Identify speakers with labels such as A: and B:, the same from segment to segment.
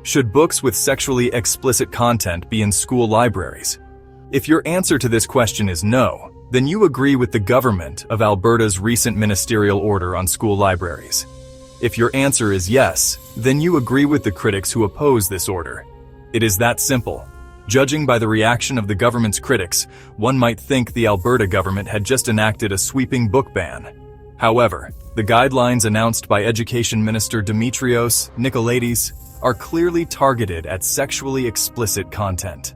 A: Should books with sexually explicit content be in school libraries? If your answer to this question is no, then you agree with the government of Alberta's recent ministerial order on school libraries. If your answer is yes, then you agree with the critics who oppose this order. It is that simple. Judging by the reaction of the government's critics, one might think the Alberta government had just enacted a sweeping book ban. However, the guidelines announced by Education Minister Dimitrios Nicolaides are clearly targeted at sexually explicit content.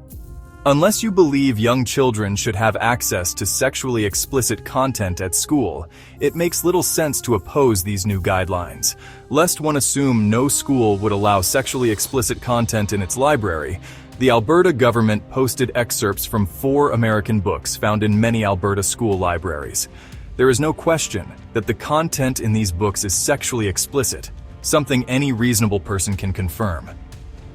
A: Unless you believe young children should have access to sexually explicit content at school, it makes little sense to oppose these new guidelines. Lest one assume no school would allow sexually explicit content in its library, the Alberta government posted excerpts from 4 American books found in many Alberta school libraries. There is no question that the content in these books is sexually explicit, something any reasonable person can confirm.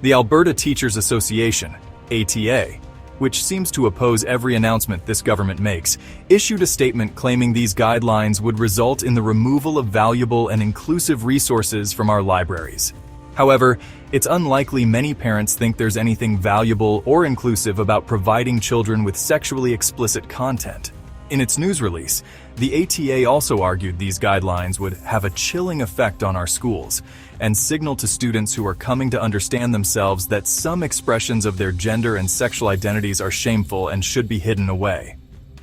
A: The Alberta Teachers Association, ATA, which seems to oppose every announcement this government makes, issued a statement claiming these guidelines would result in the removal of valuable and inclusive resources from our libraries. However, it's unlikely many parents think there's anything valuable or inclusive about providing children with sexually explicit content. In its news release, the ATA also argued these guidelines would have a chilling effect on our schools and signal to students who are coming to understand themselves that some expressions of their gender and sexual identities are shameful and should be hidden away.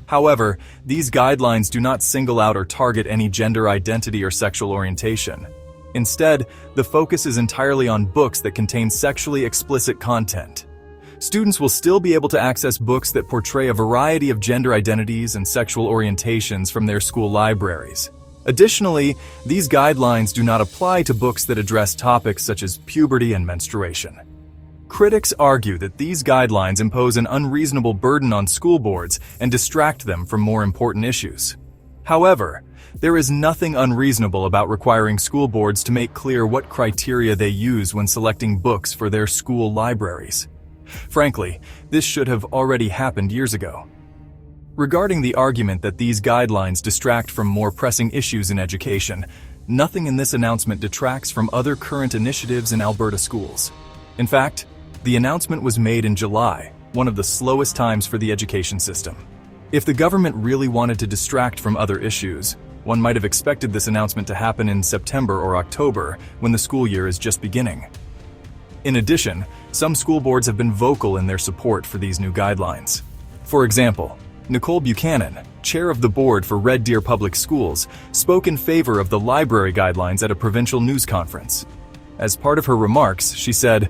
A: However, these guidelines do not single out or target any gender identity or sexual orientation. Instead, the focus is entirely on books that contain sexually explicit content. Students will still be able to access books that portray a variety of gender identities and sexual orientations from their school libraries. Additionally, these guidelines do not apply to books that address topics such as puberty and menstruation. Critics argue that these guidelines impose an unreasonable burden on school boards and distract them from more important issues. However, there is nothing unreasonable about requiring school boards to make clear what criteria they use when selecting books for their school libraries. Frankly, this should have already happened years ago. Regarding the argument that these guidelines distract from more pressing issues in education, nothing in this announcement detracts from other current initiatives in Alberta schools. In fact, the announcement was made in July, one of the slowest times for the education system. If the government really wanted to distract from other issues, one might have expected this announcement to happen in September or October, when the school year is just beginning. In addition, some school boards have been vocal in their support for these new guidelines. For example, Nicole Buchanan, chair of the board for Red Deer Public Schools, spoke in favor of the library guidelines at a provincial news conference. As part of her remarks, she said,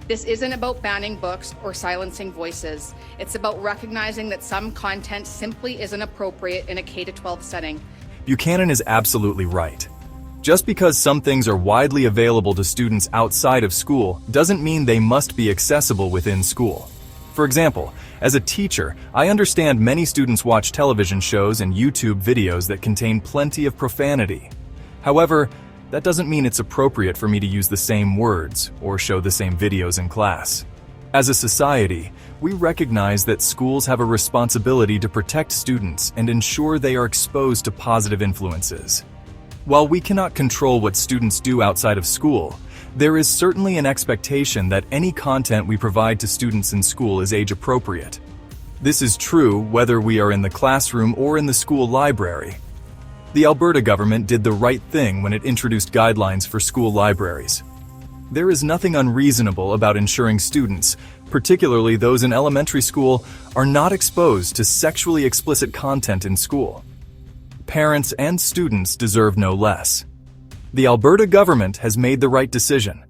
B: "This isn't about banning books or silencing voices. It's about recognizing that some content simply isn't appropriate in a K-12 setting."
A: Buchanan is absolutely right. Just because some things are widely available to students outside of school doesn't mean they must be accessible within school. For example, as a teacher, I understand many students watch television shows and YouTube videos that contain plenty of profanity. However, that doesn't mean it's appropriate for me to use the same words or show the same videos in class. As a society, we recognize that schools have a responsibility to protect students and ensure they are exposed to positive influences. While we cannot control what students do outside of school, there is certainly an expectation that any content we provide to students in school is age-appropriate. This is true whether we are in the classroom or in the school library. The Alberta government did the right thing when it introduced guidelines for school libraries. There is nothing unreasonable about ensuring students, particularly those in elementary school, are not exposed to sexually explicit content in school. Parents and students deserve no less. The Alberta government has made the right decision.